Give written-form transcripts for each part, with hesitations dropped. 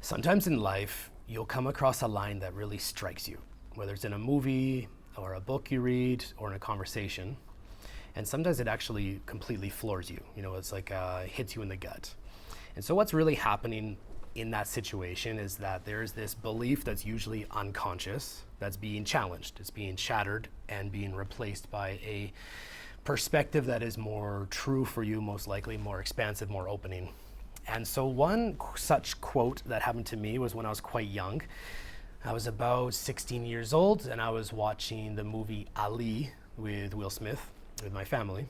Sometimes in life, you'll come across a line that really strikes you, whether it's in a movie or a book you read or in a conversation. And sometimes it actually completely floors you. It's like hits you in the gut. And so what's really happening in that situation is that there's this belief that's usually unconscious that's being challenged. It's being shattered and being replaced by a perspective that is more true for you, most likely, more expansive, more opening. And so one such quote that happened to me was when I was quite young. I was about 16 years old and I was watching the movie Ali with Will Smith with my family.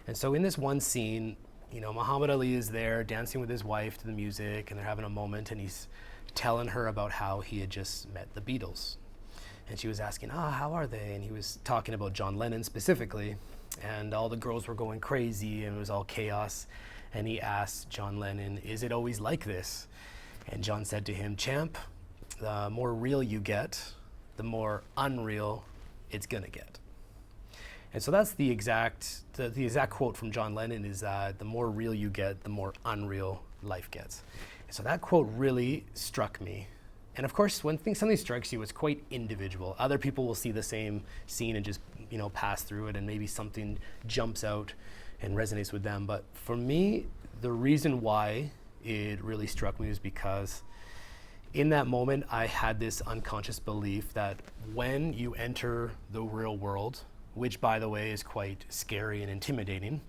And so in this one scene, Muhammad Ali is there dancing with his wife to the music and they're having a moment and he's telling her about how he had just met the Beatles. And she was asking, how are they? And he was talking about John Lennon specifically. And all the girls were going crazy and it was all chaos. And he asked John Lennon, is it always like this? And John said to him, champ, the more real you get, the more unreal it's gonna get. And so that's the exact quote from John Lennon is that the more real you get, the more unreal life gets. And so that quote really struck me. And of course, when something strikes you, it's quite individual. Other people will see the same scene and just pass through it and maybe something jumps out and resonates with them. But for me, the reason why it really struck me is because in that moment, I had this unconscious belief that when you enter the real world, which by the way is quite scary and intimidating,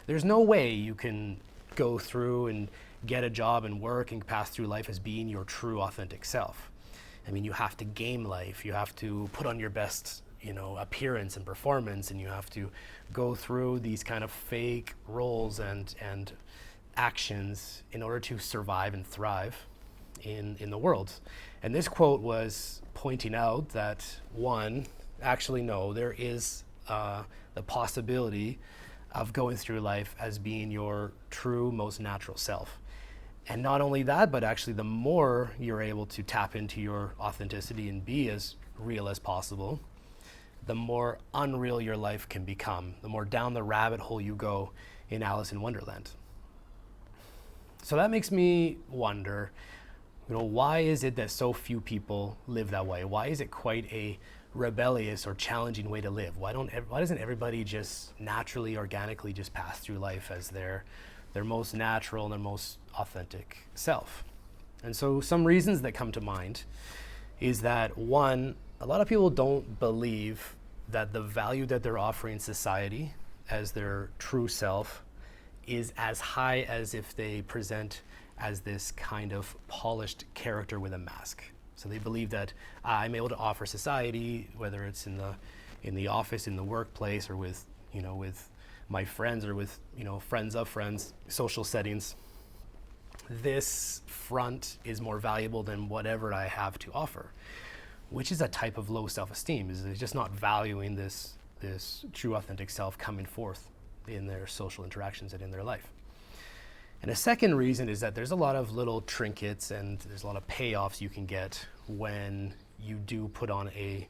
there's no way you can go through and get a job and work and pass through life as being your true authentic self. I mean, you have to game life, you have to put on your best appearance and performance, and you have to go through these kind of fake roles and actions in order to survive and thrive in the world. And this quote was pointing out that there is the possibility of going through life as being your true, most natural self. And not only that, but actually the more you're able to tap into your authenticity and be as real as possible, the more unreal your life can become, the more down the rabbit hole you go in Alice in Wonderland. So that makes me wonder, why is it that so few people live that way? Why is it quite a rebellious or challenging way to live? Why doesn't everybody just naturally, organically just pass through life as their most natural and their most authentic self? And so some reasons that come to mind is that one, a lot of people don't believe that the value that they're offering society as their true self is as high as if they present as this kind of polished character with a mask. So they believe that I'm able to offer society, whether it's in the office, in the workplace, or with my friends or with friends of friends, social settings. This front is more valuable than whatever I have to offer, which is a type of low self-esteem. Is just not valuing this true authentic self coming forth in their social interactions and in their life. And a second reason is that there's a lot of little trinkets and there's a lot of payoffs you can get when you do put on a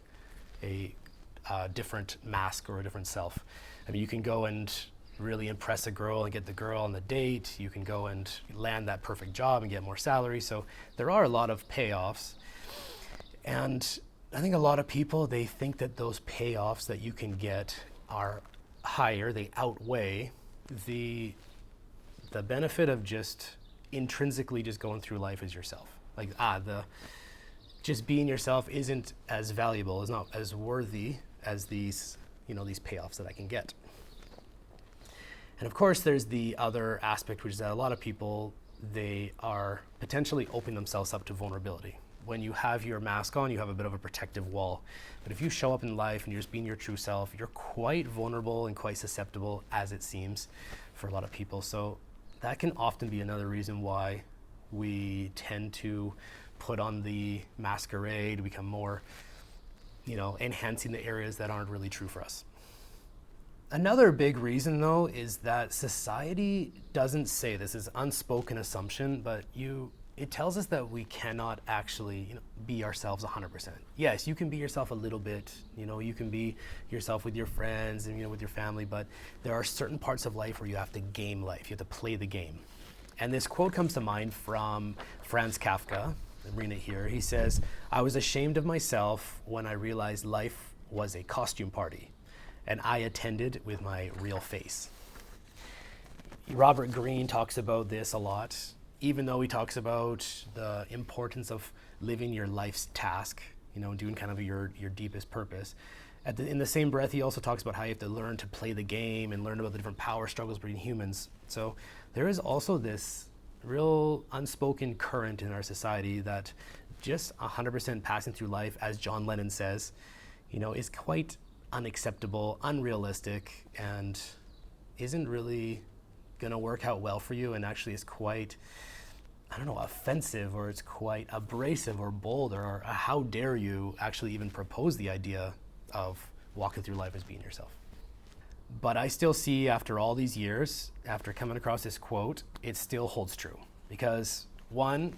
different mask or a different self. I mean, you can go and really impress a girl and get the girl on the date. You can go and land that perfect job and get more salary. So there are a lot of payoffs. And I think a lot of people, they think that those payoffs that you can get are higher, they outweigh the benefit of just intrinsically just going through life as yourself. Like, just being yourself isn't as valuable, is not as worthy as these payoffs that I can get. And of course, there's the other aspect, which is that a lot of people, they are potentially opening themselves up to vulnerability. When you have your mask on, you have a bit of a protective wall. But if you show up in life and you're just being your true self, you're quite vulnerable and quite susceptible, as it seems, for a lot of people. So that can often be another reason why we tend to put on the masquerade, become more, enhancing the areas that aren't really true for us. Another big reason, though, is that society doesn't say this, is unspoken assumption, but it tells us that we cannot actually be ourselves 100%. Yes, you can be yourself a little bit, you can be yourself with your friends and with your family, but there are certain parts of life where you have to game life, you have to play the game. And this quote comes to mind from Franz Kafka. I'm reading it here. He says, "I was ashamed of myself when I realized life was a costume party, and I attended with my real face." Robert Greene talks about this a lot, even though he talks about the importance of living your life's task, doing kind of your deepest purpose. In the same breath, he also talks about how you have to learn to play the game and learn about the different power struggles between humans. So there is also this real unspoken current in our society that just 100% passing through life, as John Lennon says, is quite unacceptable, unrealistic, and isn't really going to work out well for you, and actually is quite, offensive, or it's quite abrasive or bold, or how dare you actually even propose the idea of walking through life as being yourself. But I still see, after all these years, after coming across this quote, it still holds true. Because one,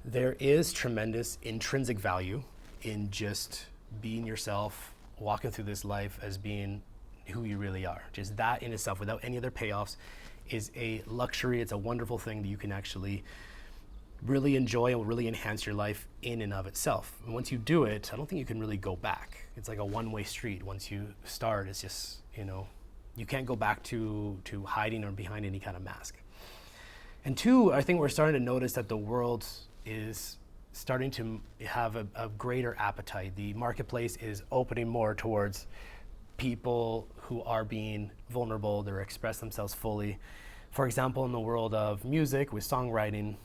there is tremendous intrinsic value in just being yourself, walking through this life as being who you really are. Just that in itself, without any other payoffs, is a luxury. It's a wonderful thing that you can actually really enjoy and will really enhance your life in and of itself. And once you do it, I don't think you can really go back. It's like a one-way street. Once you start, it's just, you can't go back to hiding or behind any kind of mask. And two, I think we're starting to notice that the world is starting to have a greater appetite. The marketplace is opening more towards people who are being vulnerable, they're express themselves fully. For example, in the world of music with songwriting,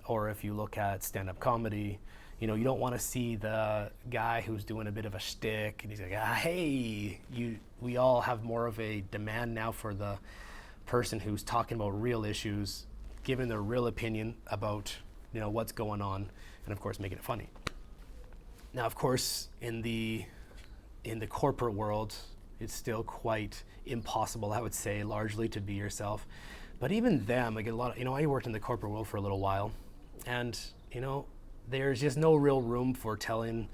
or if you look at stand-up comedy, you don't want to see the guy who's doing a bit of a shtick and he's like, hey, we all have more of a demand now for the person who's talking about real issues, giving their real opinion about what's going on, and of course making it funny. Now, of course, in the corporate world, it's still quite impossible, I would say, largely to be yourself. But even them, like a lot of, I worked in the corporate world for a little while, and there's just no real room for telling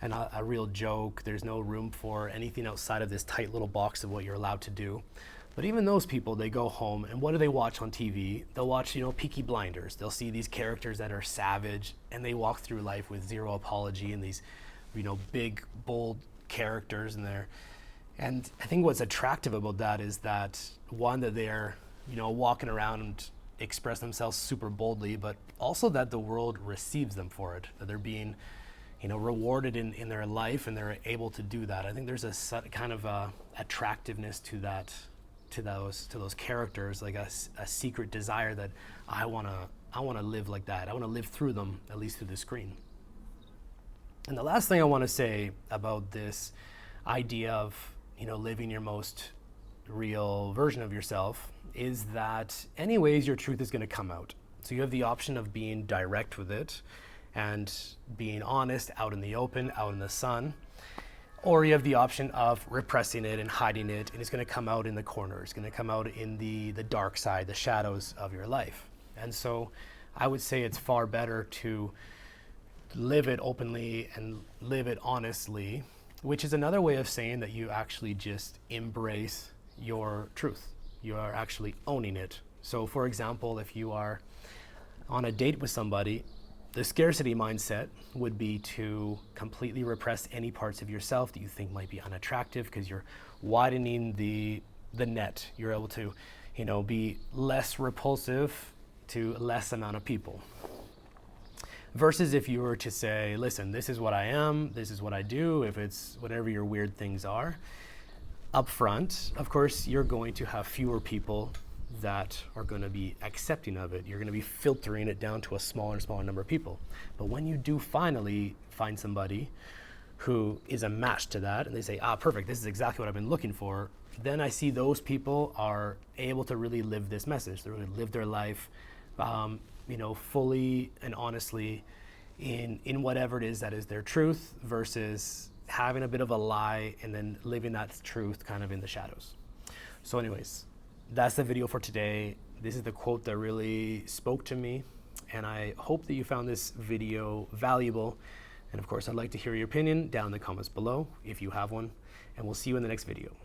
a real joke. There's no room for anything outside of this tight little box of what you're allowed to do. But even those people, they go home, and what do they watch on TV? They'll watch, Peaky Blinders. They'll see these characters that are savage, and they walk through life with zero apology, and these, big, bold characters in there. And I think what's attractive about that is that, one, that they're, walking around and express themselves super boldly, but also that the world receives them for it, that they're being, rewarded in their life, and they're able to do that. I think there's a kind of attractiveness to that, to those characters, like a secret desire that I wanna live like that. I wanna live through them, at least through the screen. And the last thing I want to say about this idea of living your most real version of yourself is that anyways your truth is going to come out. So you have the option of being direct with it and being honest out in the open, out in the sun, or you have the option of repressing it and hiding it, and it's going to come out in the corners. It's going to come out in the dark side, the shadows of your life. And so I would say it's far better to live it openly and live it honestly, which is another way of saying that you actually just embrace your truth. You are actually owning it. So for example, if you are on a date with somebody, the scarcity mindset would be to completely repress any parts of yourself that you think might be unattractive, because you're widening the net. You're able to, be less repulsive to less amount of people. Versus if you were to say, listen, this is what I am, this is what I do, if it's whatever your weird things are, up front, of course, you're going to have fewer people that are going to be accepting of it. You're going to be filtering it down to a smaller and smaller number of people. But when you do finally find somebody who is a match to that, and they say, perfect, this is exactly what I've been looking for, then I see those people are able to really live this message. They really live their life, fully and honestly in whatever it is that is their truth, versus having a bit of a lie and then living that truth kind of in the shadows. So anyways, that's the video for today. This is the quote that really spoke to me, and I hope that you found this video valuable. And of course, I'd like to hear your opinion down in the comments below if you have one, and we'll see you in the next video.